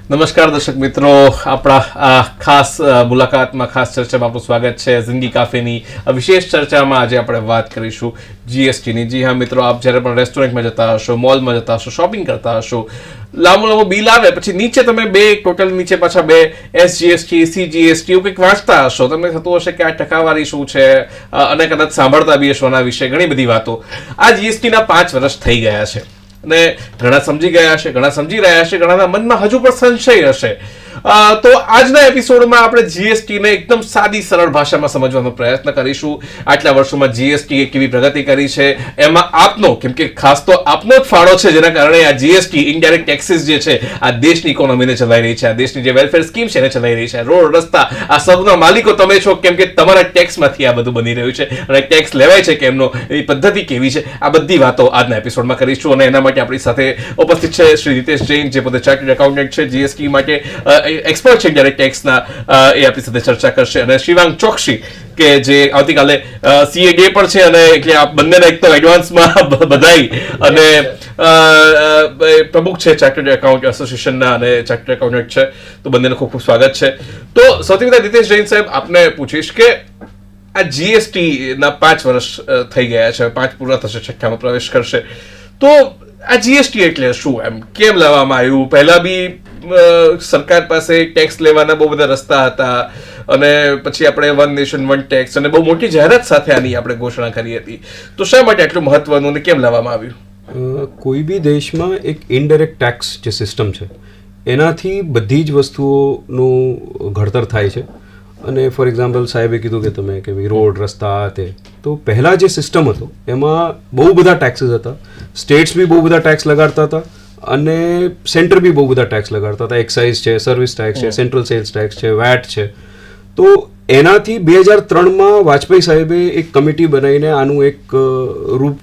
નમસ્કાર દર્શક મિત્રો, આપણા આ ખાસ મુલાકાતમાં ખાસ ચર્ચામાં આપનું સ્વાગત છે. જિંદગી કાફેની વિશેષ ચર્ચામાં આજે આપણે વાત કરીશું જીએસટીની. જી હા મિત્રો, આપ જ્યારે પણ રેસ્ટોરન્ટમાં જતા હશો, મોલમાં જતા હશો, શોપિંગ કરતા હશો, લાંબુ બિલ આવે, પછી નીચે તમે ટોટલ નીચે પાછા બે SGST, CGST એવું કંઈક વાંચતા હશો. તમને થતું હશે કે આ ટકાવારી શું છે, અને કદાચ સાંભળતા બી હશો આના વિશે ઘણી બધી વાતો. આ જીએસટીના 5 વર્ષ થઈ ગયા છે અને ઘણા સમજી ગયા હશે, ઘણા સમજી રહ્યા હશે, ઘણાના મનમાં હજુ પણ સંશય હશે. તો આજના એપિસોડમાં આપણે જીએસટીને એકદમ સાદી સરળ ભાષામાં સમજવાનો પ્રયત્ન કરીશું. આટલા વર્ષોમાં જીએસટી કેવી પ્રગતિ કરી છે, એમાં આપનો, કેમ કે ખાસ તો આપનો જ ફાળો છે, જેના કારણે આ જીએસટી ઇનડાયરેક્ટ ટેક્સીસ જે છે આ દેશની ઇકોનોમીને ચલાવી રહી છે, આ દેશની જે વેલફેર સ્કીમ છે એને ચલાવી રહી છે. રોડ, રસ્તા, આ સૌના માલિકો તમે છો, કેમ કે તમારા ટેક્સમાંથી આ બધું બની રહ્યું છે અને ટેક્સ લેવાય છે કે એમનો, એ પદ્ધતિ કેવી છે, આ બધી વાતો આજના એપિસોડમાં કરીશું. અને એના માટે આપણી સાથે ઉપસ્થિત છે શ્રી રીતેશ જૈન, જે પોતે ચાર્ટર્ડ એકાઉન્ટન્ટ છે, જીએસટી માટે એક્સપર્ટ છે ઇનડાયરેક્ટ ટેક્સના, એ આપણી સાથે ચર્ચા કરશે. અને શિવાંગ ચોકસી કે જે આવતીકાલે CA ડે પણ છે, અને એટલે આ બંનેને એક તો એડવાન્સમાં બધાઈ, અને પ્રમુખ છે ચાર્ટર્ડ એકાઉન્ટ એસોસિએશનના અને ચાર્ટર્ડ એકાઉન્ટન્ટ છે, તો બંનેને ખૂબ ખૂબ સ્વાગત છે. તો સૌથી પહેલા રીતેશ જૈન સાહેબ, આપને પૂછીશ કે આ જીએસટી ના 5 વર્ષ થઈ ગયા છે, 5 પૂરા થશે, 6માં પ્રવેશ કરશે. તો આ જીએસટી એટલે શું, એમ કેમ લાવવામાં આવ્યું? પહેલા બી સરકાર પાસે ટેક્સ લેવાના બહુ બધા રસ્તા હતા, અને પછી આપણે વન નેશન વન ટેક્સ અને બહુ મોટી જાહેરાત સાથે આની આપણે ઘોષણા કરી હતી. તો શા માટે આટલું મહત્વનું અને કેમ લાવવામાં આવ્યું? કોઈ બી દેશમાં એક ઇનડાયરેક્ટ ટેક્સ જે સિસ્ટમ છે એનાથી બધી જ વસ્તુઓનું ઘડતર થાય છે. અને ફોર એક્ઝામ્પલ સાહેબે કીધું કે તમે કે ભાઈ રોડ, રસ્તા, તે તો પહેલાં જે સિસ્ટમ હતો એમાં બહુ બધા ટેક્સીસ હતા. સ્ટેટ્સ બી બહુ બધા ટેક્સ લગાડતા હતા અને સેન્ટર બી બહુ બધા ટેક્સ લગાડતા હતા. એક્સાઇઝ છે, સર્વિસ ટેક્સ છે, સેન્ટ્રલ સેલ્સ ટેક્સ છે, વેટ છે. તો એનાથી 2003માં વાજપેયી સાહેબે એક કમિટી બનાવીને આનું એક રૂપ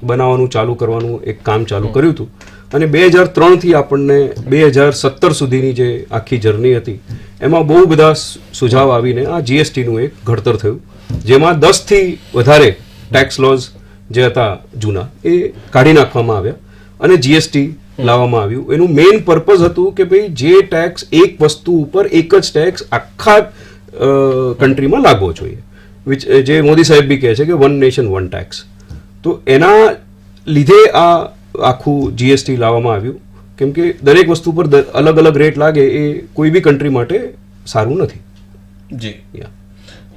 બનાવવાનું ચાલુ કરવાનું એક કામ ચાલુ કર્યું હતું. અને 2003થી આપણને 2017 સુધીની જે આખી જર્ની હતી એમાં બહુ બધા સુઝાવ આવીને આ જીએસટીનું એક ઘડતર થયું, જેમાં 10થી વધારે ટેક્સ લોઝ જે હતા જૂના એ કાઢી નાખવામાં આવ્યા અને જીએસટી લાવવામાં આવ્યું. એનું મેઇન પર્પઝ હતું કે ભાઈ જે ટેક્સ એક વસ્તુ ઉપર એક જ ટેક્સ આખા કન્ટ્રીમાં લાગવો જોઈએ, જે મોદી સાહેબ બી કહે છે કે વન નેશન વન ટેક્સ. તો એના લીધે આ આખું જીએસટી લાવવામાં આવ્યું, કેમ કે દરેક વસ્તુ પર અલગ અલગ રેટ લાગે એ કોઈ બી કન્ટ્રી માટે સારું નથી. જી,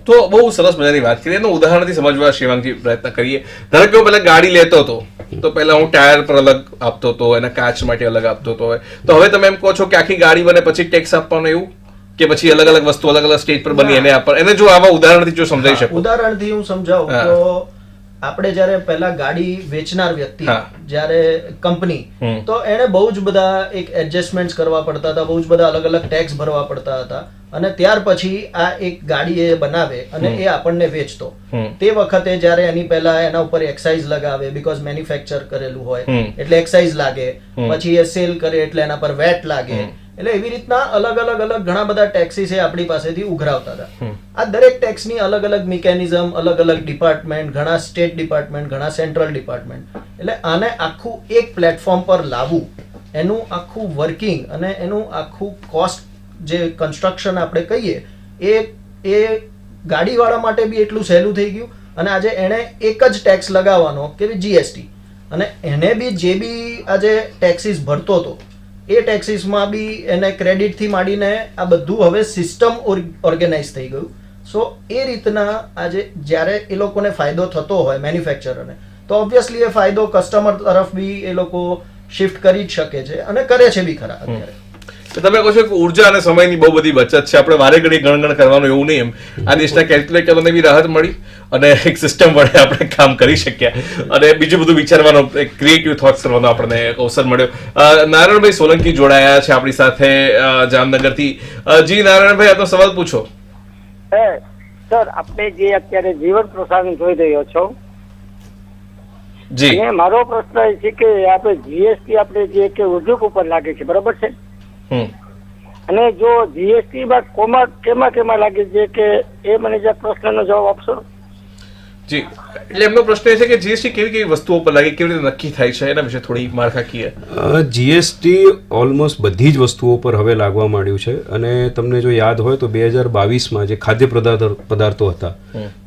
તો બહુ સરસ મજાની વાત કરીએ. એનું ઉદાહરણથી સમજવા શિવાંગજી પ્રયત્ન કરીએ. ધારો કે હું પહેલા ગાડી લેતો હતો, તો પહેલા હું ટાયર પર અલગ આપતો હતો, એના કાચ માટે અલગ આપતો હતો. તો હવે તમે એમ કહો છો કે આખી ગાડી બને પછી ટેક્સ આપવાનો, એવું કે પછી અલગ અલગ વસ્તુ અલગ અલગ સ્ટેજ પર બની એને જો આવા ઉદાહરણથી જો સમજાવી શકો? ઉદાહરણથી હું સમજાવું તો આપણે જયારે પહેલા ગાડી વેચનાર વ્યક્તિ, જયારે કંપની, તો એને બહુ જ બધા એક એડજસ્ટમેન્ટ કરવા પડતા હતા, બહુ જ બધા અલગ અલગ ટેક્સ ભરવા પડતા હતા. અને ત્યાર પછી આ એક ગાડી એ બનાવે અને એ આપણને વેચતો. તે વખતે જયારે એની પહેલા એના ઉપર એક્સાઇઝ લગાવે, બીકોઝ મેન્યુફેક્ચર કરેલું હોય એટલે એક્સાઇઝ લાગે, પછી એ સેલ કરે એટલે એના પર વેટ લાગે. એટલે એવી રીતના અલગ અલગ ઘણા બધા ટેક્સીસ એ આપણી પાસેથી ઉઘરાવતા હતા. આ દરેક ટેક્સની અલગ અલગ મિકેનિઝમ, અલગ અલગ ડિપાર્ટમેન્ટ, ઘણા સ્ટેટ ડિપાર્ટમેન્ટ, ઘણા સેન્ટ્રલ ડિપાર્ટમેન્ટ. એટલે આને આખું એક પ્લેટફોર્મ પર લાવવું, એનું આખું વર્કિંગ અને એનું આખું કોસ્ટ જે કન્સ્ટ્રક્શન આપણે કહીએ એ ગાડીવાળા માટે બી એટલું સહેલું થઈ ગયું. અને આજે એણે એક જ ટેક્સ લગાવવાનો કે જીએસટી, અને એને બી જે બી આજે ટેક્સીસ ભરતો હતો એ ટેક્સીસમાં બી એને ક્રેડિટથી માંડીને આ બધું હવે સિસ્ટમ ઓર્ગેનાઇઝ થઈ ગયું. સો એ રીતના આજે જ્યારે એ લોકોને ફાયદો થતો હોય મેન્યુફેક્ચરરને, તો ઓબ્વિયસલી એ ફાયદો કસ્ટમર તરફ બી એ લોકો શિફ્ટ કરી જ શકે છે અને કરે છે બી ખરા. અત્યારે તમે કહો છો કે ઉર્જા અને સમયની બહુ બધી બચત છે, આપણે વારે ઘડી ગણગણ કરવાનું એવું નહીં. એમ આ દેશના કેલ્ક્યુલેટરોને બી રાહત મળી અને એક સિસ્ટમ વડે આપણે કામ કરી શક્યા, અને બીજું બધું વિચારવાનો, એક ક્રિએટિવ થોટ્સ કરવાનો આપણને એક અવસર મળ્યો. નારાયણભાઈ સોલંકી જોડાયા છે આપણી સાથે જામનગરથી. જી નારાયણભાઈ, આપનો સવાલ પૂછો. સર, આપણે જે અત્યારે જીવન પ્રસારણ જોઈ રહ્યો છો, જી, મારો પ્રશ્ન એ છે કે આપણે જીએસટી આપણે જે કે ઉદ્યોગ ઉપર લાગે છે, બરોબર છે? અને જો જીએસટી માં કેમાં લાગે છે કે એ મને જે પ્રશ્નનો જવાબ આપશો. જી, એટલે એમનો પ્રશ્ન એ છે કે જીએસટી કેવી કેવી વસ્તુઓ પર લાગે, કેવી રીતે નક્કી થાય છે, એના વિશે થોડી માળખાકીય. જીએસટી ઓલમોસ્ટ બધી જ વસ્તુઓ પર હવે લાગવા માંડ્યું છે. અને તમને જો યાદ હોય તો 2022માં જે ખાદ્ય પદાર્થો હતા,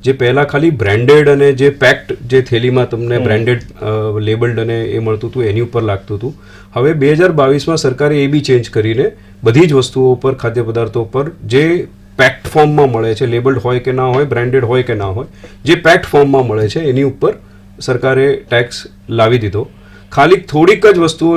જે પહેલા ખાલી બ્રાન્ડેડ અને જે પેક્ડ, જે થેલીમાં તમને બ્રાન્ડેડ લેબલ્ડ અને એ મળતું હતું એની ઉપર લાગતું હતું. હવે 2022માં સરકારે એ બી ચેન્જ કરીને બધી જ વસ્તુઓ પર, ખાદ્ય પદાર્થો પર જે પેક્ડ ફોર્મમાં મળે છે, લેબલ્ડ હોય કે ના હોય, બ્રાન્ડેડ હોય કે ના હોય, જે પેક્ડ ફોર્મમાં મળે છે એની ઉપર સરકારે ટેક્સ લાવી દીધો. ખાલી થોડીક જ વસ્તુઓ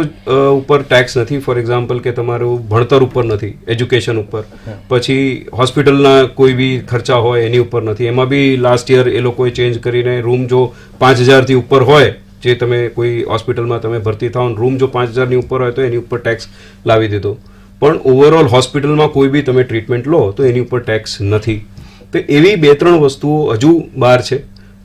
ઉપર ટેક્સ નથી. ફોર એક્ઝામ્પલ કે તમારું ભણતર ઉપર નથી, એજ્યુકેશન ઉપર, પછી હોસ્પિટલના કોઈ બી ખર્ચા હોય એની ઉપર નથી. એમાં બી લાસ્ટ યર એ લોકોએ ચેન્જ કરીને રૂમ જો 5,000થી ઉપર હોય, જે તમે કોઈ હોસ્પિટલમાં તમે ભરતી થાઓ, રૂમ જો 5,000ની ઉપર હોય તો એની ઉપર ટેક્સ લાવી દીધો. પણ ઓવરઓલ હોસ્પિટલમાં કોઈ બી તમે ટ્રીટમેન્ટ લો તો એની ઉપર ટેક્સ નથી. તો એવી 2-3 વસ્તુઓ હજુ બહાર છે.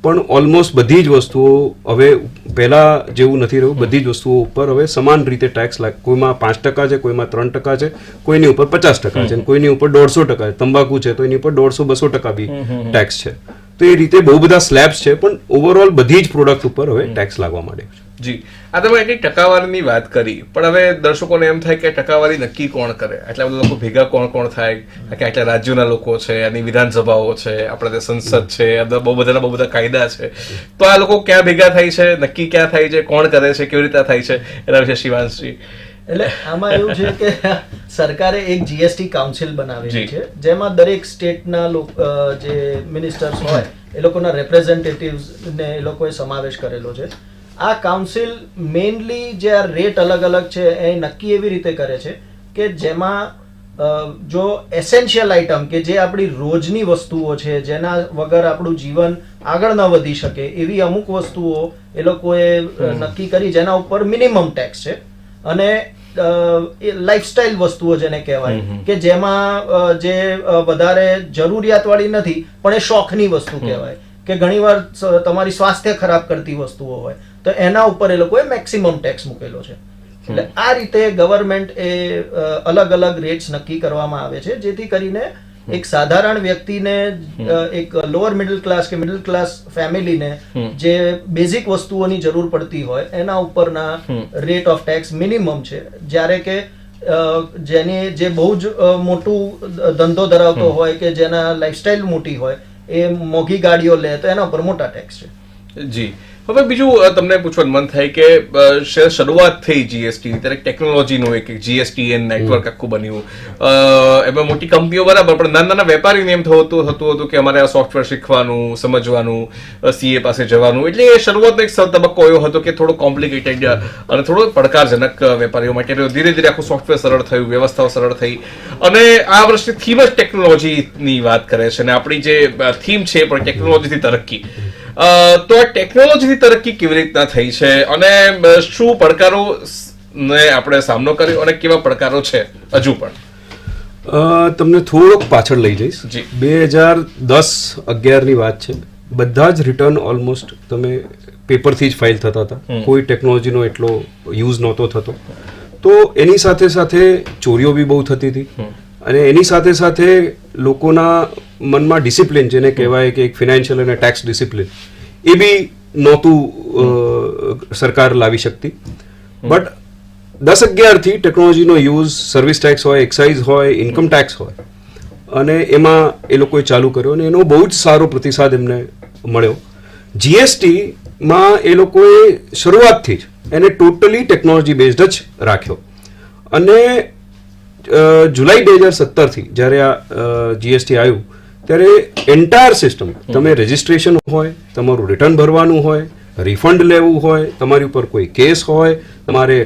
પણ ઓલમોસ્ટ બધી જ વસ્તુઓ હવે પહેલાં જેવું નથી રહ્યું. બધી જ વસ્તુઓ ઉપર હવે સમાન રીતે ટેક્સ લાગે. કોઈમાં 5% છે, કોઈમાં 3% છે, કોઈની ઉપર 50% છે, કોઈની ઉપર 150% છે. તંબાકુ છે તો એની ઉપર 150-200% બી ટેક્સ છે. તો એ રીતે બહુ બધા સ્લેબ્સ છે, પણ ઓવરઓલ બધી જ પ્રોડક્ટ ઉપર હવે ટેક્સ લાગવા માંડ્યો છે. જી, આ તમે એટલી ટકાવારીની વાત કરી, પણ હવે દર્શકોને એમ થાય કે ટકાવારી નક્કી કોણ કરે? આટલા બધા લોકો ભેગા કોણ થાય? કે આટલા રાજ્યોના લોકો છે, આની વિધાનસભાઓ છે, આપણે સંસદ છે, બહુ બધા કાયદા છે, તો આ લોકો ક્યાં ભેગા થાય છે, નક્કી ક્યાં થાય છે, કોણ કરે છે, કેવી રીતે થાય છે, એના વિશે શિવાંશજી. એટલે આમાં એવું છે કે સરકારે એક જીએસટી કાઉન્સિલ બનાવેલી છે, જેમાં દરેક સ્ટેટના જે મિનિસ્ટર્સ હોય એ લોકોના રેપ્રેઝેન્ટેટિવ્સ ને એ લોકોએ સમાવેશ કરેલો છે. આ કાઉન્સિલ મેઇનલી જે આ રેટ અલગ અલગ છે એ નક્કી એવી રીતે કરે છે કે જેમાં જો એસેન્શિયલ આઇટમ કે જે આપણી રોજની વસ્તુઓ છે, જેના વગર આપણું જીવન આગળ ન વધી શકે, એવી અમુક વસ્તુઓ એ લોકોએ નક્કી કરી જેના ઉપર મિનિમમ ટેક્સ છે. અને લાઇફસ્ટાઇલ વસ્તુઓ જેને કહેવાય કે જેમાં જે વધારે જરૂરિયાતવાળી નથી પણ એ શોખની વસ્તુ કહેવાય, કે ઘણીવાર તમારી સ્વાસ્થ્ય ખરાબ કરતી વસ્તુઓ હોય તો એના ઉપર એ લોકોએ મેક્સિમમ ટેક્સ મૂકેલો છે. એટલે આ રીતે ગવર્મેન્ટ એ અલગ અલગ રેટ્સ નક્કી કરવામાં આવે છે, જેથી કરીને એક સાધારણ વ્યક્તિને, એક લોઅર મિડલ ક્લાસ કે મિડલ ક્લાસ ફેમિલીને જે બેઝિક વસ્તુઓની જરૂર પડતી હોય એના ઉપરના રેટ ઓફ ટેક્સ મિનિમમ છે. જ્યારે કે જે બહુ જ મોટું ધંધો ધરાવતો હોય કે જેના લાઇફસ્ટાઇલ મોટી હોય, એ મોંઘી ગાડીઓ લે તો એના ઉપર મોટા ટેક્સ છે. જી, હવે બીજું તમને પૂછવાનું મન થાય કે શરૂઆત થઈ જીએસટી ત્યારે ટેકનોલોજીનું એક જીએસટીએન નેટવર્ક આખું બન્યું. એમાં મોટી કંપનીઓ બરાબર, પણ નાના વેપારીને એમ થતું હતું કે અમારે આ સોફ્ટવેર શીખવાનું, સમજવાનું, સીએ પાસે જવાનું. એટલે એ શરૂઆતનો એક તબક્કો એવો હતો કે થોડો કોમ્પ્લિકેટેડ અને થોડો પડકારજનક વેપારીઓ માટે. ધીરે ધીરે આખું સોફ્ટવેર સરળ થયું, વ્યવસ્થાઓ સરળ થઈ. અને આ વર્ષની થીમ જ ટેકનોલોજીની વાત કરે છે, અને આપણી જે થીમ છે પણ ટેકનોલોજીથી તરક્કી. તો આ ટેકનોલોજીની તરક્કી કેવી રીતના થઈ છે અને શું પડકારો ને આપણે સામનો કર્યો અને કેવા પડકારો છે હજુ પણ? તમને થોડોક પાછળ લઈ જઈશ. 2010-11ની વાત છે. બધા જ રિટર્ન ઓલમોસ્ટ તમે પેપરથી જ ફાઇલ થતા હતા. કોઈ ટેકનોલોજીનો એટલો યુઝ નહોતો થતો. તો એની સાથે સાથે ચોરીઓ બી બહુ થતી હતી. અને એની સાથે સાથે લોકોના મનમાં ડિસિપ્લિન, જેને કહેવાય કે એક ફિનાન્શિયલ અને ટેક્સ ડિસિપ્લિન, એ બી નહોતું સરકાર લાવી શકતી. બટ 10-11થી ટેકનોલોજીનો યુઝ, સર્વિસ ટેક્સ હોય, એક્સાઇઝ હોય, ઇન્કમ ટેક્સ હોય, અને એમાં એ લોકોએ ચાલુ કર્યો અને એનો બહુ જ સારો પ્રતિસાદ એમને મળ્યો. જીએસટીમાં એ લોકોએ શરૂઆતથી જ એને ટોટલી ટેકનોલોજી બેઝડ જ રાખ્યો. અને જુલાઈ 2017થી જ્યારે આ જીએસટી આવ્યું ત્યારે એન્ટાયર સિસ્ટમ, તમે રજિસ્ટ્રેશન હોય, તમારું રિટર્ન ભરવાનું હોય, રિફંડ લેવું હોય, તમારી ઉપર કોઈ કેસ હોય, તમારે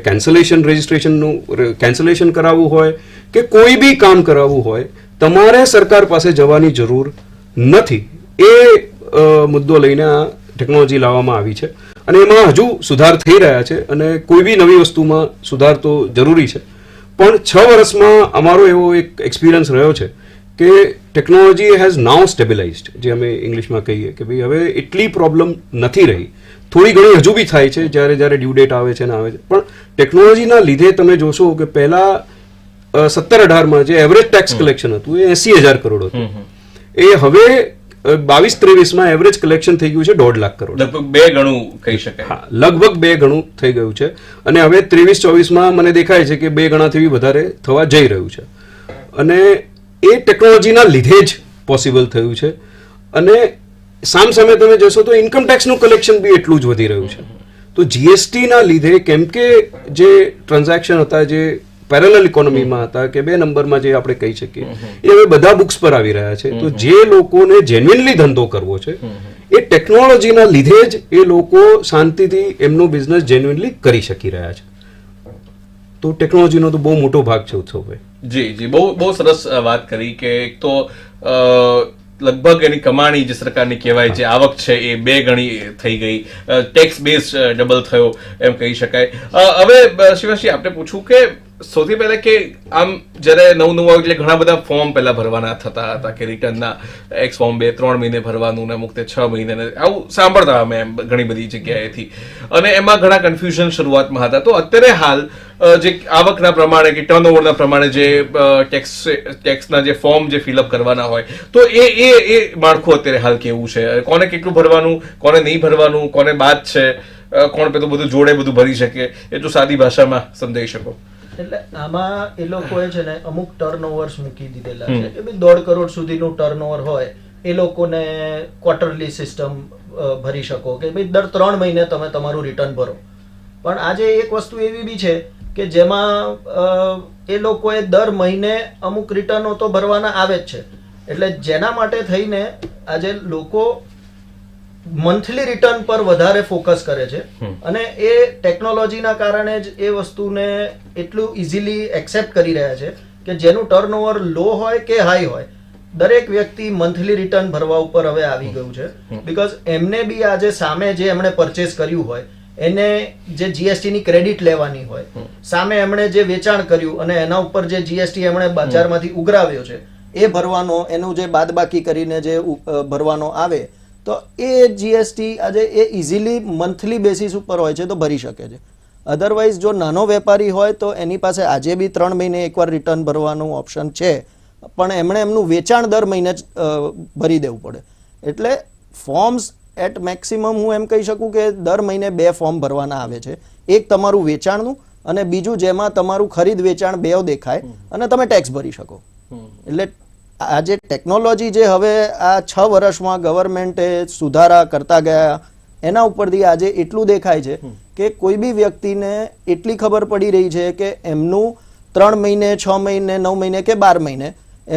રજિસ્ટ્રેશનનું કેન્સલેશન કરાવવું હોય કે કોઈ બી કામ કરાવવું હોય, તમારે સરકાર પાસે જવાની જરૂર નથી. એ મુદ્દો લઈને આ ટેકનોલોજી લાવવામાં આવી છે. અને એમાં હજુ સુધાર થઈ રહ્યા છે અને કોઈ બી નવી વસ્તુમાં સુધાર તો જરૂરી છે. પણ 6 વર્ષમાં અમારો એવો એક એક્સપિરિયન્સ રહ્યો છે કે ટેકનોલોજી હેઝ નાઉ સ્ટેબિલાઇઝડ, જે અમે ઇંગ્લિશમાં કહીએ કે ભાઈ હવે એટલી પ્રોબ્લેમ નથી રહી. થોડી ઘણી હજુ બી થાય છે જ્યારે ડ્યુ ડેટ આવે છે ને આવે છે, પણ ટેકનોલોજીના લીધે તમે જોશો કે પહેલાં 17-18માં જે એવરેજ ટેક્સ કલેક્શન હતું એ 80,000 કરોડ હતું, એ હવે 22-23 એવરેજ કલેક્શન થઈ ગયું છે 1.5 લાખ કરોડ. લગભગ 2 ગણું કહી શકાય. હા, લગભગ 2 ગણું થઈ ગયું છે. અને હવે 23-24 મને દેખાય છે કે 2 ગણાથી વધારે થવા જઈ રહ્યું છે. અને એ ટેકનોલોજીના લીધે જ પોસિબલ થયું છે. અને સામે તમે જોશો તો ઇન્કમ ટેક્સનું કલેક્શન બી એટલું જ વધી રહ્યું છે. તો જીએસટીના લીધે, કેમ કે જે ટ્રાન્ઝેક્શન હતા, જે પેરેલલ ઇકોનોમીમાં હતા, કે 2 નંબરમાં જે આપણે કહી શકીએ, એ હવે બધા બુક્સ પર આવી રહ્યા છે. તો જે લોકોને જેન્યુઇનલી ધંધો કરવો છે, એ ટેકનોલોજીના લીધે જ એ લોકો શાંતિથી એમનો બિઝનેસ જેન્યુઇનલી કરી શકી રહ્યા છે. તો ટેકનોલોજીનો તો બહુ મોટો ભાગ છે ઉત્સવભાઈ. જી, બહુ સરસ વાત કરી કે એક તો લગભગ એની કમાણી જે સરકારની કહેવાય, જે આવક છે એ 2 ગણી થઈ ગઈ, ટેક્સ બેઝ ડબલ થયો એમ કહી શકાય. હવે શિવાજી, આપણે પૂછું કે સૌથી પહેલા કે આમ જ્યારે નવું એટલે ઘણા બધા ફોર્મ પહેલા ભરવાના થતા હતા, કે રિટર્નના એક્સ ફોર્મ 2-3 મહિને ભરવાનું ને અમુક 6 મહિને, આવું સાંભળતા અમે એમ ઘણી બધી જગ્યાએથી, અને એમાં ઘણા કન્ફ્યુઝન શરૂઆતમાં હતા. તો અત્યારે હાલ જે આવકના પ્રમાણે કે ટર્નઓવરના પ્રમાણે જે ટેક્સના જે ફોર્મ જે ફિલઅપ કરવાના હોય, તો એ માળખું અત્યારે હાલ કેવું છે? કોને કેટલું ભરવાનું, કોને નહીં ભરવાનું, કોને બાદ છે, કોણ પેલું બધું જોડે બધું ભરી શકે, એ જો સાદી ભાષામાં સમજાવી શકો. એટલે આમાં એ લોકોએ છે ને અમુક ટર્નઓવર્સ મૂકી દીધેલા છે કે ભાઈ 1.5 કરોડ સુધીનું ટર્નઓવર હોય એ લોકોને ક્વાર્ટરલી સિસ્ટમ ભરી શકો, કે ભાઈ દર 3 મહિને તમે તમારું રિટર્ન ભરો. પણ આજે એક વસ્તુ એવી બી છે કે જેમાં એ લોકોએ દર મહિને અમુક રિટર્નો તો ભરવાના આવે જ છે. એટલે જેના માટે થઈને આજે લોકો મંથલી રિટર્ન પર વધારે ફોકસ કરે છે. અને એ ટેકનોલોજીના કારણે જ એ વસ્તુને એટલું ઇઝીલી એક્સેપ્ટ કરી રહ્યા છે કે જેનું ટર્નઓવર લો હોય કે હાઈ હોય, દરેક વ્યક્તિ મંથલી રિટર્ન ભરવા ઉપર હવે આવી ગયું છે. બીકોઝ એમને બી આજે સામે જે એમણે પરચેસ કર્યું હોય એને જે જીએસટી ની ક્રેડિટ લેવાની હોય, સામે એમણે જે વેચાણ કર્યું અને એના ઉપર જે જીએસટી એમણે બજારમાંથી ઉઘરાવ્યો છે એ ભરવાનો, એનું જે બાદબાકી કરીને જે ભરવાનો આવે, તો એ જીએસટી આજે એ ઇઝીલી મંથલી બેસિસ ઉપર હોય છે તો ભરી શકે છે. અધરવાઇઝ જો નાનો વેપારી હોય તો એની પાસે આજે બી 3 મહિને એકવાર રિટર્ન ભરવાનું ઓપ્શન છે, પણ એમણે એમનું વેચાણ દર મહિને જ ભરી દેવું પડે. એટલે ફોર્મ્સ એટ મેક્સિમમ હું એમ કહી શકું કે દર મહિને 2 ફોર્મ ભરવાના આવે છે. એક તમારું વેચાણનું અને બીજું જેમાં તમારું ખરીદ વેચાણ બેવ દેખાય અને તમે ટેક્સ ભરી શકો. એટલે આજે ટેકનોલોજી જે હવે આ 6 વર્ષમાં ગવર્મેન્ટે સુધારા કરતા ગયા, એના ઉપરથી આજે એટલું દેખાય છે કે કોઈ બી વ્યક્તિને એટલી ખબર પડી રહી છે કે એમનું 3 મહિને, 6 મહિને, 9 મહિને કે 12 મહિને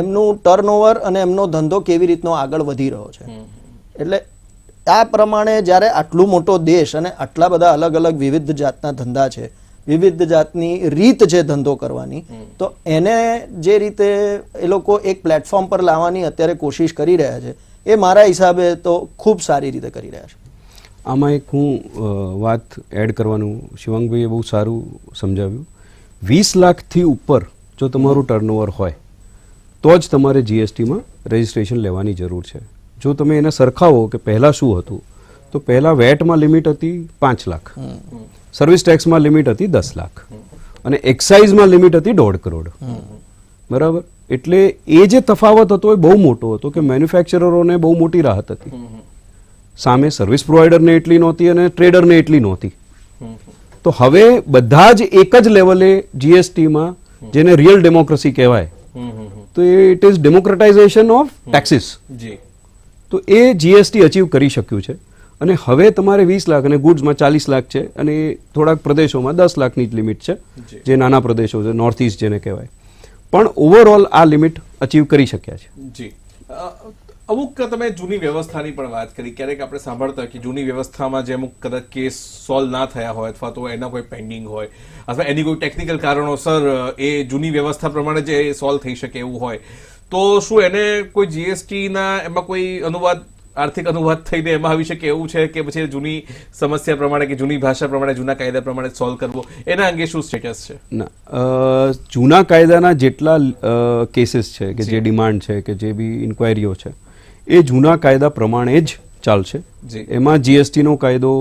એમનું ટર્નઓવર અને એમનો ધંધો કેવી રીતનો આગળ વધી રહ્યો છે. એટલે આ પ્રમાણે જ્યારે આટલું મોટો દેશ અને આટલા બધા અલગ અલગ વિવિધ જાતના ધંધા છે, વિવિધ જાતની રીત છે ધંધો કરવાની, તો એને જે રીતે એ લોકો એક પ્લેટફોર્મ પર લાવવાની અત્યારે કોશિશ કરી રહ્યા છે, એ મારા હિસાબે તો ખૂબ સારી રીતે કરી રહ્યા છે. આમાં એક હું વાત એડ કરવાનું, શિવાંગભાઈએ બહુ સારું સમજાવ્યું. 20 લાખથી ઉપર જો તમારું ટર્નઓવર હોય તો જ તમારે જીએસટીમાં રજિસ્ટ્રેશન લેવાની જરૂર છે. જો તમે એને સરખાવો કે પહેલાં શું હતું, તો પહેલાં વેટમાં લિમિટ હતી 5 લાખ, સર્વિસ ટેક્સમાં લિમિટ હતી 10 લાખ અને એક્સાઇઝમાં લિમિટ હતી 1.5 કરોડ. બરાબર? એટલે એ જે તફાવત હતો એ બહુ મોટો હતો કે મેન્યુફેક્ચરરોને બહુ મોટી રાહત હતી, સામે સર્વિસ પ્રોવાઈડરને એટલી નહોતી અને ટ્રેડરને એટલી નહોતી. તો હવે બધા જ એક જ લેવલે જીએસટીમાં, જેને રિયલ ડેમોક્રેસી કહેવાય, તો ઇટ ઇઝ ડેમોક્રેટાઇઝેશન ઓફ ટેક્સીસ. તો એ જીએસટી અચીવ કરી શક્યું છે. અને હવે તમારે 20 લાખ અને ગુડ્સમાં 40 લાખ છે, અને થોડાક પ્રદેશોમાં 10 લાખની જ લિમિટ છે, જે નાના પ્રદેશો છે, નોર્થ ઇસ્ટ જેને કહેવાય. પણ ઓવરઓલ આ લિમિટ અચીવ કરી શક્યા છે. જી, અમુક તમે જૂની વ્યવસ્થાની પણ વાત કરી. ક્યારેક આપણે સાંભળતા કે જૂની વ્યવસ્થામાં જે અમુક કદાચ કેસ સોલ્વ ના થયા હોય અથવા તો એના કોઈ પેન્ડિંગ હોય અથવા એની કોઈ ટેકનિકલ કારણોસર એ જૂની વ્યવસ્થા પ્રમાણે જે સોલ્વ થઈ શકે એવું હોય, તો શું એને કોઈ જીએસટીના એમાં કોઈ અનુવાદ, આર્થિક અનુવાદ થઈને એમાં આવી શકે એવું છે કે પછી જૂની સમસ્યા પ્રમાણે કે જૂની ભાષા પ્રમાણે, જૂના કાયદા પ્રમાણે સોલ્વ કરવો, એના અંગે શું સ્ટેટસ છે? ના, જૂના કાયદાના જેટલા કેસીસ છે કે જે ડિમાન્ડ છે કે જે બી ઇન્ક્વાયરીઓ છે, એ જૂના કાયદા પ્રમાણે જ ચાલશે. એમાં જીએસટી નો કાયદો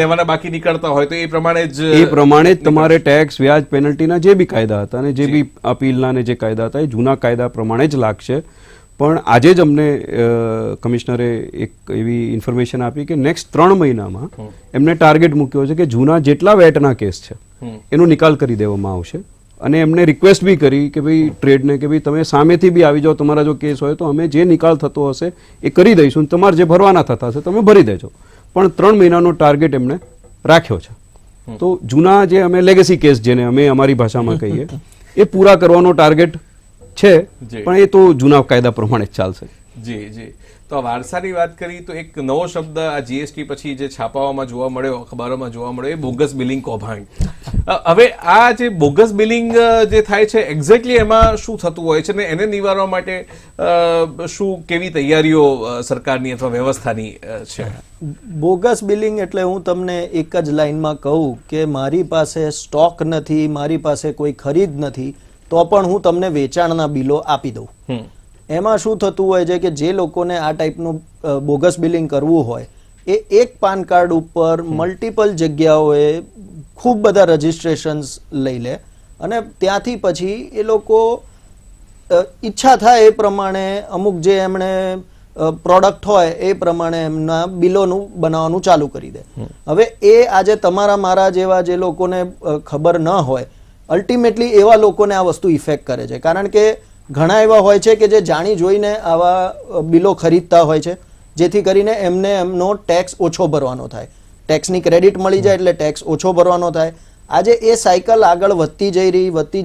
લેવાના બાકી નીકળતા હોય તો એ પ્રમાણે જ તમારે ટેક્સ, વ્યાજ, પેનલ્ટીના જે બી કાયદા હતા અને જે બી અપીલના ને જે કાયદા હતા એ જૂના કાયદા પ્રમાણે જ લાગશે. પણ આજે જ અમને કમિશનરે એક એવી ઇન્ફોર્મેશન આપી કે નેક્સ્ટ 3 મહિનામાં એમને ટાર્ગેટ મૂક્યો છે કે જૂના જેટલા વેટના કેસ છે એનો નિકાલ કરી દેવામાં આવશે. અને એમને રિક્વેસ્ટ બી કરી કે ભાઈ ટ્રેડને કે ભાઈ તમે સામેથી બી આવી જાઓ, તમારા જો કેસ હોય તો અમે જે નિકાલ થતો હશે એ કરી દઈશું, તમારે જે ભરવાના થતા હશે તમે ભરી દેજો. પણ 3 મહિનાનો ટાર્ગેટ એમને રાખ્યો છે. તો જૂના જે અમે લેગેસી કેસ જેને અમે અમારી ભાષામાં કહીએ એ પૂરા કરવાનો ટાર્ગેટ છે, પણ એ તો જૂના કાયદા પ્રમાણે જ ચાલશે. જી જી. તો આ વારસાની વાત કરી તો એક નવો શબ્દ આ જીએસટી પછી જે છાપાઓમાં જોવા મળ્યો, અખબારોમાં જોવા મળ્યો, એ બોગસ બિલિંગ કૌભાંડ. હવે આ જે બોગસ બિલિંગ જે થાય છે એક્ઝેક્ટલી એમાં શું થતું હોય છે ને એને નિવારવા માટે શું કેવી તૈયારીઓ સરકારની અથવા વ્યવસ્થાની છે? બોગસ બિલિંગ એટલે હું તમને એક જ લાઈનમાં કહું કે મારી પાસે સ્ટોક નથી, મારી પાસે કોઈ ખરીદ નથી, તો પણ હું તમને વેચાણના બિલો આપી દઉં. એમાં શું થતું હોય છે કે જે લોકોને આ ટાઈપનું બોગસ બિલિંગ કરવું હોય એ એક પાન કાર્ડ ઉપર મલ્ટિપલ જગ્યાઓએ ખૂબ બધા રજિસ્ટ્રેશન્સ લઈ લે અને ત્યાંથી પછી એ લોકો ઈચ્છા થાય એ પ્રમાણે અમુક જે એમણે પ્રોડક્ટ હોય એ પ્રમાણે એમના બિલોનું બનાવવાનું ચાલુ કરી દે. હવે એ આજે તમારા મારા જેવા જે લોકોને ખબર ન હોય, અલ્ટિમેટલી એવા લોકોને આ વસ્તુ ઇફેક્ટ કરે છે. કારણ કે ઘણા એવા હોય છે કે જે જાણી જોઈને આવા બિલો ખરીદતા હોય છે, જેથી કરીને એમને એમનો ટેક્સ ઓછો ભરવાનો થાય. ટેક્સની ક્રેડિટ મળી જાય એટલે ટેક્સ ઓછો ભરવાનો થાય. આજે એ સાયકલ આગળ વધતી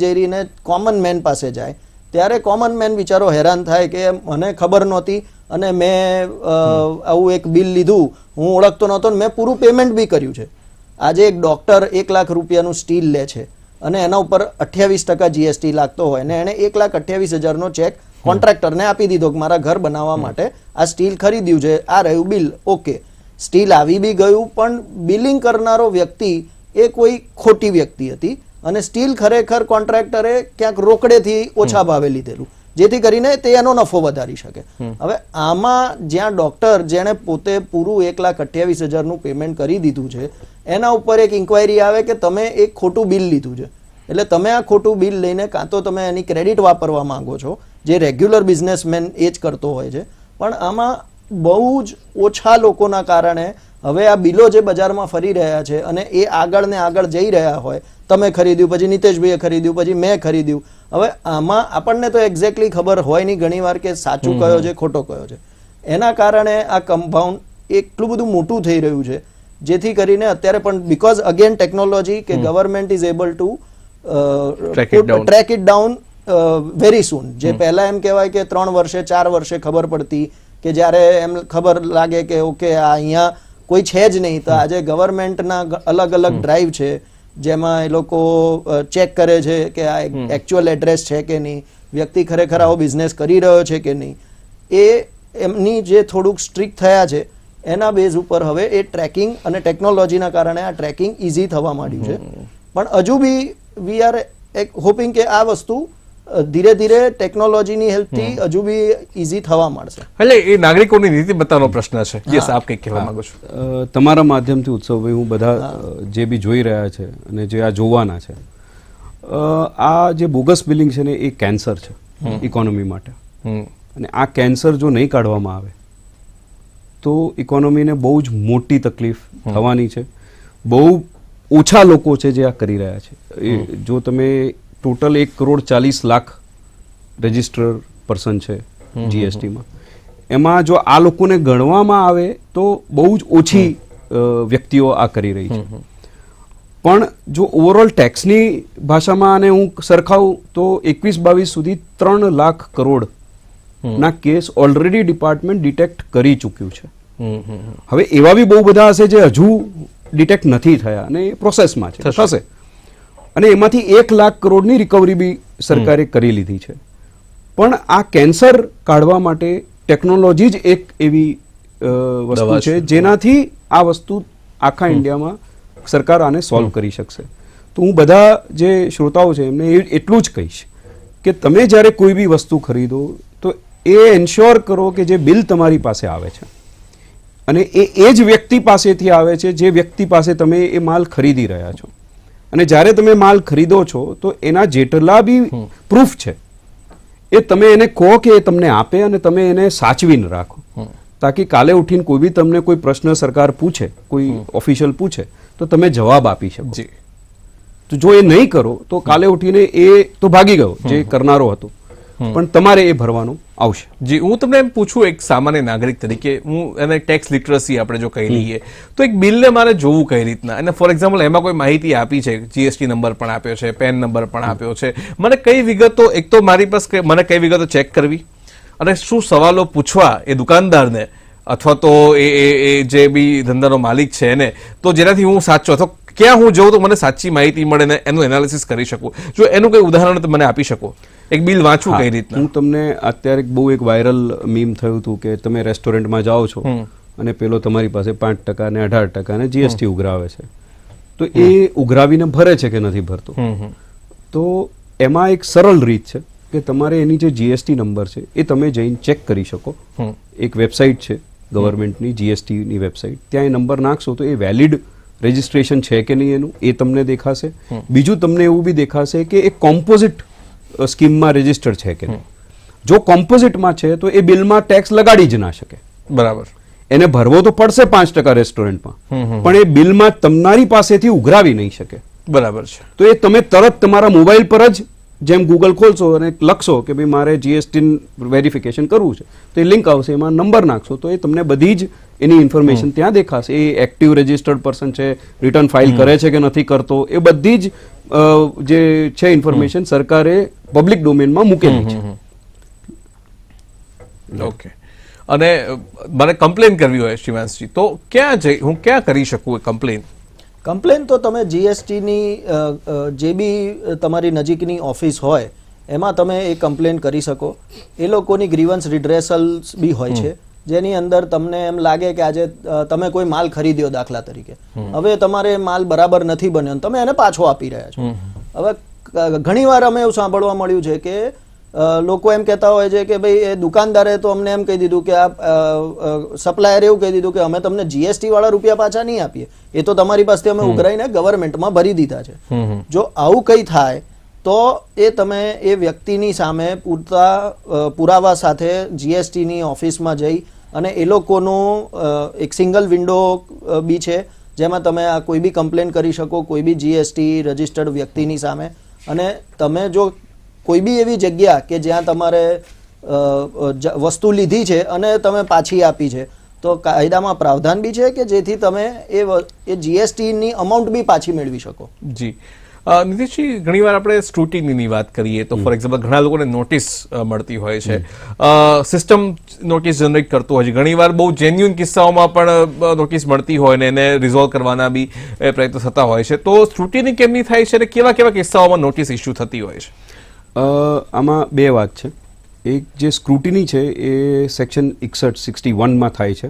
જઈ રહીને કોમન મેન પાસે જાય ત્યારે કોમન મેન બિચારો હેરાન થાય કે મને ખબર નહોતી અને મેં આવું એક બિલ લીધું, હું ઓળખતો નહોતો, મેં પૂરું પેમેન્ટ બી કર્યું છે. આજે એક ડોક્ટર 1 લાખ રૂપિયાનું સ્ટીલ લે છે અને એના ઉપર 28% જીએસટી લાગતો હોય ને એને 1,28,000નો ચેક કોન્ટ્રાક્ટરને આપી દીધો કે મારા ઘર બનાવવા માટે આ સ્ટીલ ખરીદ્યું છે, આ રહ્યું બિલ. ઓકે, સ્ટીલ આવી બી ગયું, પણ બિલિંગ કરનારો વ્યક્તિ એ કોઈ ખોટી વ્યક્તિ હતી અને સ્ટીલ ખરેખર કોન્ટ્રાક્ટરે ક્યાંક રોકડેથી ઓછા ભાવે લીધેલું, જેથી કરીને તે એનો નફો વધારી શકે. હવે આમાં જ્યાં ડોક્ટર જેણે પોતે પૂરું 1,28,000નું પેમેન્ટ કરી દીધું છે એના ઉપર એક ઇન્ક્વાયરી આવે કે તમે એક ખોટું બિલ લીધું છે, એટલે તમે આ ખોટું બિલ લઈને કાં તો તમે એની ક્રેડિટ વાપરવા માંગો છો, જે રેગ્યુલર બિઝનેસમેન એ જ કરતો હોય છે. પણ આમાં બહુ જ ઓછા લોકોના કારણે હવે આ બિલો જે બજારમાં ફરી રહ્યા છે અને એ આગળ ને આગળ જઈ રહ્યા હોય, તમે ખરીદ્યું, પછી નિતેશભાઈએ ખરીદ્યું, પછી મેં ખરીદ્યું. હવે આમાં આપણને તો એક્ઝેક્ટલી ખબર હોય નહીં ઘણીવાર કે સાચું કયો છે ખોટો કયો છે. એના કારણે આ કમ્પાઉન્ડ એટલું બધું મોટું થઈ રહ્યું છે, જેથી કરીને અત્યારે પણ બીકોઝ અગેન ટેકનોલોજી કે government is able to track it down very સૂન. જે પહેલા એમ કહેવાય કે 3 વર્ષે 4 વર્ષે ખબર પડતી કે જ્યારે એમ ખબર લાગે કે ઓકે આ અહીંયા કોઈ છે જ નહીં, તો આજે ગવર્મેન્ટના અલગ અલગ ડ્રાઈવ છે જેમાં એ લોકો ચેક કરે છે કે આ એકચ્યુઅલ એડ્રેસ છે કે નહીં, વ્યક્તિ ખરેખર આવો બિઝનેસ કરી રહ્યો છે કે નહીં. એ એમની જે થોડુંક સ્ટ્રિક્ટ થયા છે એના બેઝ ઉપર હવે એ ટ્રેકિંગ અને ટેકનોલોજીના કારણે આ ટ્રેકિંગ ઇઝી થવા માંડ્યું છે. પણ હજુ બી વી આર હોપિંગ કે આ વસ્તુ ધીરે ધીરે ટેકનોલોજીની હેલ્પથી હજુ બી ઇઝી થવા માંડશે. એટલે એ નાગરિકોની નીતિમત્તાનો પ્રશ્ન છે. યસ, આપ કંઈક કહેવા માંગો છો? તમારા માધ્યમથી ઉત્સવભાઈ હું બધા જે બી જોઈ રહ્યા છે અને જે આ જોવાના છે, આ જે બોગસ બિલિંગ છે ને એ કેન્સર છે ઇકોનોમી માટે. અને આ કેન્સર જો નહીં કાઢવામાં આવે તો ઇકોનોમીને બહુ જ મોટી તકલીફ થવાની છે. બહુ ઓછા લોકો છે જે આ કરી રહ્યા છે. જો તમે ટોટલ 1,40,00,000 રજિસ્ટર પર્સન છે જીએસટીમાં, એમાં જો આ લોકોને ગણવામાં આવે તો બહુ જ ઓછી વ્યક્તિઓ આ કરી રહી છે. પણ જો ઓવરઓલ ટેક્સની ભાષામાં આને હું સરખાવું તો 21-22 સુધી 3 લાખ કરોડ ના કેસ ઓલરેડી ડિપાર્ટમેન્ટ ડિટેક્ટ કરી ચૂક્યું છે. હવે એવા બી બહુ બધા હશે જે હજુ ડિટેક્ટ નથી થયા અને એ પ્રોસેસમાં છે, થશે. અને એમાંથી 1 લાખ કરોડની રિકવરી બી સરકારે કરી લીધી છે. પણ આ કેન્સર કાઢવા માટે ટેકનોલોજી જ એક એવી વસ્તુ છે જેનાથી આ વસ્તુ આખા ઇન્ડિયામાં સરકાર આને સોલ્વ કરી શકશે. તો હું બધા જે શ્રોતાઓ છે એમને એટલું જ કહીશ કે તમે જ્યારે કોઈ બી વસ્તુ ખરીદો તો એ એન્શ્યોર કરો કે જે બિલ તમારી પાસે આવે છે અને એ જ વ્યક્તિ પાસેથી આવે છે જે વ્યક્તિ પાસે તમે એ માલ ખરીદી રહ્યા છો. અને જ્યારે તમે માલ ખરીદો છો તો એના જેટલા બી પ્રૂફ છે એ તમે એને કહો કે એ તમને આપે અને તમે એને સાચવીને રાખો, તાકી કાલે ઉઠીને કોઈ બી તમને કોઈ પ્રશ્ન સરકાર પૂછે, કોઈ ઓફિશિયલ પૂછે તો તમે જવાબ આપી શકો. જી. તો જો એ નહીં કરો તો કાલે ઉઠીને એ તો ભાગી ગયો જે કરનારો હતો, પણ તમારે એ ભરવાનું આવશે. જી, હું તમને એમ પૂછું એક સામાન્ય નાગરિક તરીકે, હું એને ટેક્સ લિટરસી આપણે જો કહી લઈએ તો એક બિલને મારે જોવું કઈ રીતના, અને ફોર એક્ઝામ્પલ એમાં કોઈ માહિતી આપી છે, જીએસટી નંબર પણ આપ્યો છે, પેન નંબર પણ આપ્યો છે, મને કઈ વિગતો, એક તો મારી પાસે મને કઈ વિગતો ચેક કરવી અને શું સવાલો પૂછવા એ દુકાનદારને અથવા તો એ જે બી ધંધાનો માલિક છે એને, તો જેનાથી હું સાચો અથવા ક્યાં હું જઉં તો મને સાચી માહિતી મળે ને એનું એનાલિસિસ કરી શકું. જો એનું કોઈ ઉદાહરણ તમે મને આપી શકો, એક બિલ વાંચવું કઈ રીતના? હું તમને અત્યારે બહુ એક વાયરલ મીમ થયું હતું કે તમે રેસ્ટોરન્ટમાં જાઓ છો અને પેલો તમારી પાસે 5% ને 18% ને જીએસટી ઉઘરાવે છે, તો એ ઉઘરાવીને ભરે છે કે નથી ભરતો? તો એમાં એક સરળ રીત છે કે તમારે એની જે જીએસટી નંબર છે એ તમે જઈને ચેક કરી શકો. એક વેબસાઇટ છે ગવર્મેન્ટની, જીએસટીની વેબસાઇટ, ત્યાં એ નંબર નાખશો તો એ વેલિડ રજિસ્ટ્રેશન છે કે નહીં એનું એ તમને દેખાશે. બીજું તમને એવું બી દેખાશે કે એ કોમ્પોઝિટ સ્કીમમાં રજિસ્ટર્ડ છે કે નહીં. જો કોમ્પોઝિટમાં છે તો એ બિલમાં ટેક્સ લગાડી જ ના શકે. બરાબર. એને ભરવો તો પડશે 5% રેસ્ટોરન્ટમાં, પણ એ બિલમાં તમારી પાસેથી ઉઘરાવી નહીં શકે. બરાબર છે. તો એ તમે તરત તમારા મોબાઈલ પર જ જેમ ગૂગલ ખોલશો અને લખશો કે ભાઈ મારે જીએસટી વેરિફિકેશન કરવું છે, તો એ લિંક આવશે, એમાં નંબર નાખશો તો એ તમને બધી જ એની ઇન્ફોર્મેશન ત્યાં દેખાશે. એ એક્ટિવ રજિસ્ટર્ડ પર્સન છે, રિટર્ન ફાઇલ કરે છે કે નથી કરતો, એ બધી જ જે છે ઇન્ફોર્મેશન સરકારે પબ્લિક ડોમેનમાં મૂકેલી છે. ઓકે. અને મને કમ્પ્લેન કરવી હોય શિવાંશજી, તો ક્યાં જઈ, હું ક્યાં કરી શકું કમ્પ્લેન? કમ્પ્લેન તો તમે જીએસટીની જે બી તમારી નજીકની ઓફિસ હોય એમાં તમે એ કમ્પ્લેન કરી શકો. એ લોકોની ગ્રીવન્સ રિડ્રેસલ્સ બી હોય છે, જેની અંદર તમને એમ લાગે કે આજે તમે કોઈ માલ ખરીદ્યો દાખલા તરીકે, હવે તમારે માલ બરાબર નથી બન્યો, તમે એને પાછો આપી રહ્યા છો. હવે ઘણીવાર અમે એવું સાંભળવા મળ્યું છે કે લોકો એમ કહેતા હોય છે કે ભાઈ એ દુકાનદારે તો અમને એમ કહી દીધું કે આ સપ્લાયરે એવું કહી દીધું કે અમે તમને જીએસટી વાળા રૂપિયા પાછા નહીં આપીએ, એ તો તમારી પાસે અમે ઉઘરાઈને ગવર્મેન્ટમાં ભરી દીધા છે. જો આવું કંઈ થાય તો એ તમે એ વ્યક્તિની સામે પૂરતા પુરાવા સાથે જીએસટીની ઓફિસમાં જઈ અને એ લોકોનું એક સિંગલ વિન્ડો બી છે જેમાં તમે આ કોઈ બી કમ્પ્લેન કરી શકો કોઈ બી જીએસટી રજિસ્ટર્ડ વ્યક્તિની સામે. અને તમે જો કોઈ બી એવી જગ્યા કે જ્યાં તમારે વસ્તુ લીધી છે અને તમે પાછી આપી છે તો કાયદામાં પ્રાવધાન બી છે કે જેથી તમે એ જીએસટીની અમાઉન્ટ બી પાછી મેળવી શકો. જી. નીતિશજી, ઘણીવાર આપણે સ્ક્રુટિનીની વાત કરીએ તો ફોર એક્ઝામ્પલ ઘણા લોકોને નોટિસ મળતી હોય છે, સિસ્ટમ નોટિસ જનરેટ કરતું હોય છે, ઘણીવાર બહુ જેન્યુઅન કિસ્સાઓમાં પણ નોટિસ મળતી હોય ને એને રિઝોલ્વ કરવાના બી પ્રયત્નો થતા હોય છે. તો સ્ક્રુટિની કેમની થાય છે અને કેવા કેવા કિસ્સાઓમાં નોટિસ ઇસ્યુ થતી હોય છે? આમાં બે વાત છે. એક જે સ્ક્રુટિની છે એ સેક્શન 61-61માં થાય છે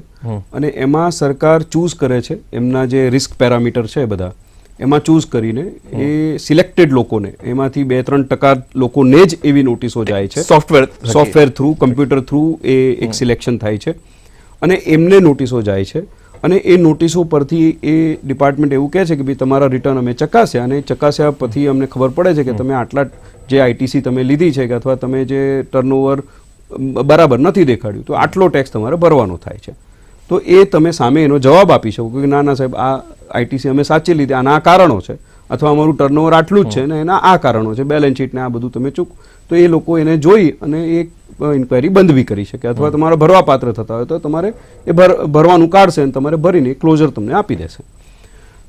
અને એમાં સરકાર ચૂઝ કરે છે એમના જે રિસ્ક પેરામીટર છે બધા, એમાં ચૂઝ કરીને એ સિલેક્ટેડ લોકોને, એમાંથી 2-3% લોકોને જ એવી નોટિસો જાય છે. સોફ્ટવેર થ્રુ, કમ્પ્યુટર થ્રુ એ એક સિલેક્શન થાય છે અને એમને નોટિસો જાય છે. અને એ નોટિસો પરથી એ ડિપાર્ટમેન્ટ એવું કહે છે કે ભાઈ તમારા રિટર્ન અમે ચકાસ્યા અને ચકાસ્યા પછી અમને ખબર પડે છે કે તમે આટલા જે આઈટીસી તમે લીધી છે કે અથવા તમે જે ટર્નઓવર બરાબર નથી દેખાડ્યું તો આટલો ટેક્સ તમારે ભરવાનો થાય છે. તો એ તમે સામે એનો જવાબ આપી શકો કે ના ના સાહેબ, આ આઈટીસી અમે સાચી લીધી, આના આ કારણો છે, અથવા અમારું ટર્નઓવર આટલું જ છે ને એના આ કારણો છે, બેલેન્સ શીટ ને આ બધું તમે ચૂક. તો એ લોકો એને જોઈ અને એક ઇન્ક્વાયરી બંધ બી કરી શકે, અથવા તમારે ભરવા પાત્ર થતા હોય તો તમારે એ ભરવાનું કાઢશે અને તમારે ભરીને ક્લોઝર તમને આપી દેશે.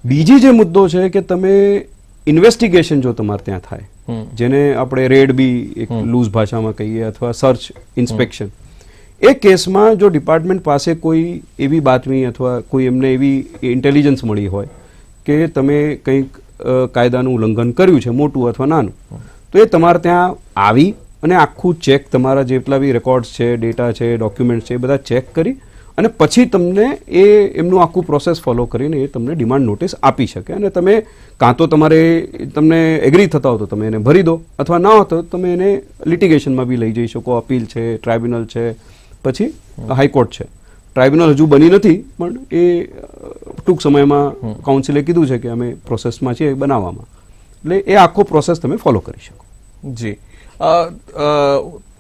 બીજી જે મુદ્દો છે કે તમે ઇન્વેસ્ટિગેશન જો તમારે ત્યાં થાય, જેને આપણે રેડ બી એક લૂઝ ભાષામાં કહીએ અથવા સર્ચ ઇન્સ્પેક્શન, એ કેસમાં જો ડિપાર્ટમેન્ટ પાસે કોઈ એવી બાતમી અથવા કોઈ એમને એવી ઇન્ટેલિજન્સ મળી હોય કે તમે કંઈક કાયદાનું ઉલ્લંઘન કર્યું છે મોટું અથવા નાનું, તો એ તમારે ત્યાં આવી અને આખું ચેક, તમારા જેટલા બી રેકોર્ડ્સ છે, ડેટા છે, ડોક્યુમેન્ટ્સ છે, એ બધા ચેક કરી અને પછી તમને એ એમનું આખું પ્રોસેસ ફોલો કરીને એ તમને ડિમાન્ડ નોટિસ આપી શકે. અને તમે કાં તો તમને એગ્રી થતા હો તો તમે એને ભરી દો, અથવા ના હોતો તમે એને લિટિગેશનમાં બી લઈ જઈ શકો. અપીલ છે, ટ્રાઇબ્યુનલ છે, પછી હાઈકોર્ટ છે. ટ્રાઇબ્યુનલ હજુ બની નથી પણ એ ટૂંક સમયમાં કાઉન્સિલે કીધું છે કે અમે પ્રોસેસમાં છીએ બનાવવામાં, એટલે એ આખો પ્રોસેસ તમે ફોલો કરી શકો. જી.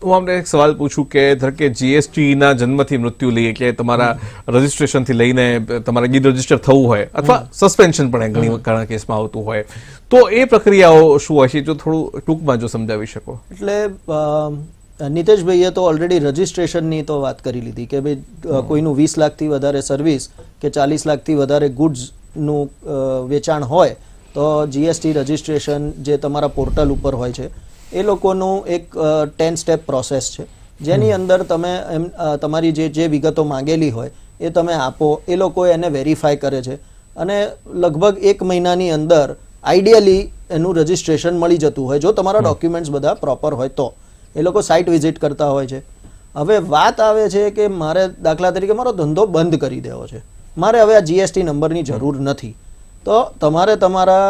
હું અમને એક સવાલ પૂછું કે ધારો કે જીએસટીના જન્મથી મૃત્યુ લઈએ એટલે તમારા રજિસ્ટ્રેશનથી લઈને તમારે ડી રજિસ્ટર થવું હોય અથવા સસ્પેન્શન પણ ઘણા કેસમાં આવતું હોય, તો એ પ્રક્રિયાઓ શું હોય છે, જો થોડું ટૂંકમાં જો સમજાવી શકો. એટલે નિતેશભાઈએ તો ઓલરેડી રજિસ્ટ્રેશનની તો વાત કરી લીધી કે ભાઈ કોઈનું 20 લાખથી વધારે સર્વિસ કે 40 લાખથી વધારે ગુડ્સનું વેચાણ હોય તો જીએસટી રજિસ્ટ્રેશન જે તમારા પોર્ટલ ઉપર હોય છે એ લોકોનું એક 10 સ્ટેપ પ્રોસેસ છે, જેની અંદર તમે તમારી જે વિગતો માંગેલી હોય એ તમે આપો, એ લોકો એને વેરીફાઈ કરે છે અને લગભગ 1 મહિનાની અંદર આઈડિયલી એનું રજિસ્ટ્રેશન મળી જતું હોય, જો તમારા ડોક્યુમેન્ટ્સ બધા પ્રોપર હોય તો. એ લોકો સાઇટ વિઝિટ કરતા હોય છે. હવે વાત આવે છે કે મારે દાખલા તરીકે મારો ધંધો બંધ કરી દેવો છે, મારે હવે આ જીએસટી નંબરની જરૂર નથી, તો તમારે તમારા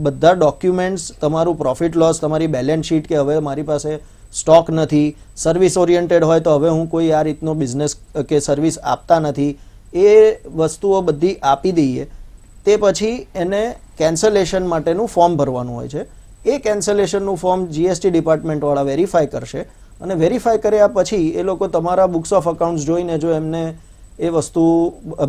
બધા ડોક્યુમેન્ટ્સ, તમારું પ્રોફિટ લોસ, તમારી બેલેન્સ શીટ કે હવે મારી પાસે સ્ટોક નથી, સર્વિસ ઓરિએન્ટેડ હોય તો હવે હું કોઈ આ રીતનો બિઝનેસ કે સર્વિસ આપતા નથી, એ વસ્તુઓ બધી આપી દઈએ. તે પછી એને કેન્સલેશન માટેનું ફોર્મ ભરવાનું હોય છે. એ કેન્સલેશનનું ફોર્મ જીએસટી ડિપાર્ટમેન્ટવાળા વેરીફાઈ કરશે અને વેરીફાઈ કર્યા પછી એ લોકો તમારા બુક્સ ઓફ અકાઉન્ટ્સ જોઈને જો એમને એ વસ્તુ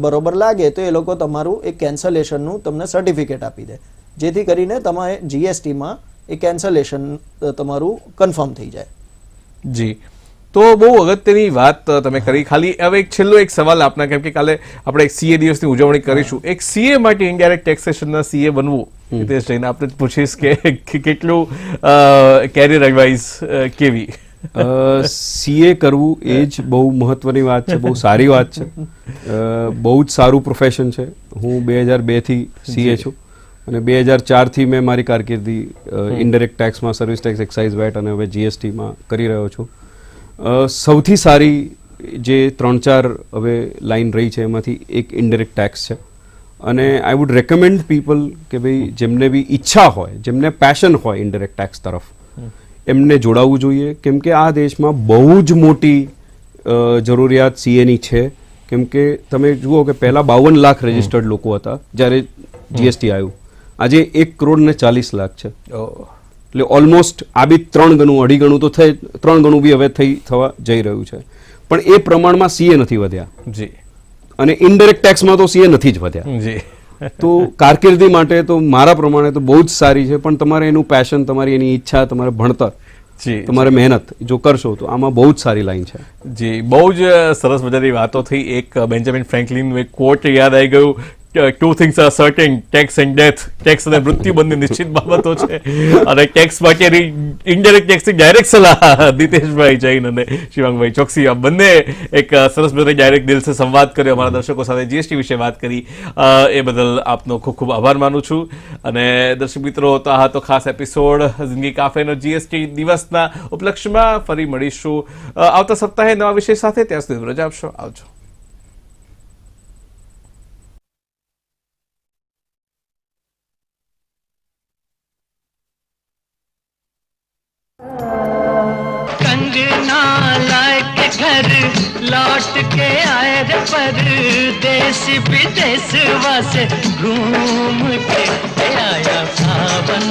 બરોબર લાગે તો એ લોકો તમારું એક કેન્સલેશનનું તમને સર્ટિફિકેટ આપી દે, જેથી કરીને તમારે જીએસટીમાં એ કેન્સલેશન તમારું કન્ફર્મ થઈ જાય. જી, તો બહુ અગત્યની વાત તમે કરી. ખાલી હવે એક છેલ્લો એક સવાલ આપના, કેમ કે કાલે આપણે એક સીએ દિવસની ઉજવણી કરીશું, એક સીએ માટે ઇનડાયરેક્ટ ટેક્સેશનના સીએ બનવું, હિતેશ જઈને આપણે પૂછીશ કે કેટલું કેરિયર એડવાઇસ કેવી? સીએ કરવું એ જ બહુ મહત્વની વાત છે, બહુ સારી વાત છે, બહુ જ સારું પ્રોફેશન છે. હું 2002થી સીએ છું અને 2004થી મેં મારી કારકિર્દી ઇનડાયરેક્ટ ટેક્સમાં, સર્વિસ ટેક્સ, એક્સાઇઝ વેટ અને હવે જીએસટીમાં કરી રહ્યો છું. સૌથી સારી જે 3-4 હવે લાઈન રહી છે એમાંથી એક ઇનડાયરેક્ટ ટેક્સ છે અને આઈ વુડ રેકમેન્ડ પીપલ કે ભાઈ જેમને બી ઈચ્છા હોય, જેમને પેશન હોય ઇનડાયરેક્ટ ટેક્સ તરફ, એમને જોડાવવું જોઈએ, કેમ કે આ દેશમાં બહુ જ મોટી જરૂરિયાત સીએની છે. કેમ કે તમે જુઓ કે પહેલાં 52 લાખ રજિસ્ટર્ડ લોકો હતા જ્યારે જીએસટી આવ્યું, આજે 1,40,00,000 છે. એટલે ઓલમોસ્ટ આ બી 3 ગણું, 2.5 ગણું તો 3 ગણું બી હવે થવા જઈ રહ્યું છે, પણ એ પ્રમાણમાં સીએ નથી વધ્યા. જી, અને ઇનડાયરેક્ટ ટેક્સમાં તો સીએ નથી જ વધ્યા. જી, તો કારકિર્દી માટે તો મારા પ્રમાણે તો બહુ જ સારી છે, પણ તમારે એનું પેશન, તમારી એની ઈચ્છા, તમારે ભણતર, તમારે મહેનત જો કરશો તો આમાં બહુ જ સારી લાઈન છે. જી, બહુ જ સરસ મજાની વાતો થઈ. એક બેન્જામિન ફ્રેન્કલિનનું એક કોટ યાદ આવી ગયું, 2 things are certain, tax and death. Tax અને મૃત્યુ બંને નિશ્ચિત બાબતો છે અને ટેક્સ માટેની ઇનડાયરેક્ટ ટેક્સની ડાયરેક્ટ સલાહ દિતેશભાઈ જૈન અને શિવાંગભાઈ ચોકસી આ બંને એક સરસ મજાની ડાયરેક્ટ દિલ સે સંવાદ કર્યો, અમારા દર્શકો સાથે જીએસટી વિશે વાત કરી, એ બદલ આપનો ખૂબ ખૂબ આભાર માનું છું. અને દર્શક મિત્રો, તો આ તો ખાસ એપિસોડ જિંદગી કાફેનો જીએસટી દિવસના ઉપલક્ષ્યમાં. ફરી મળીશું આવતા સપ્તાહે નવા વિષય સાથે. ત્યાં સુધી રજા આપશો. આવજો. घर लौट के आए रे परदेश विदेश वासे घूम के आया सावन.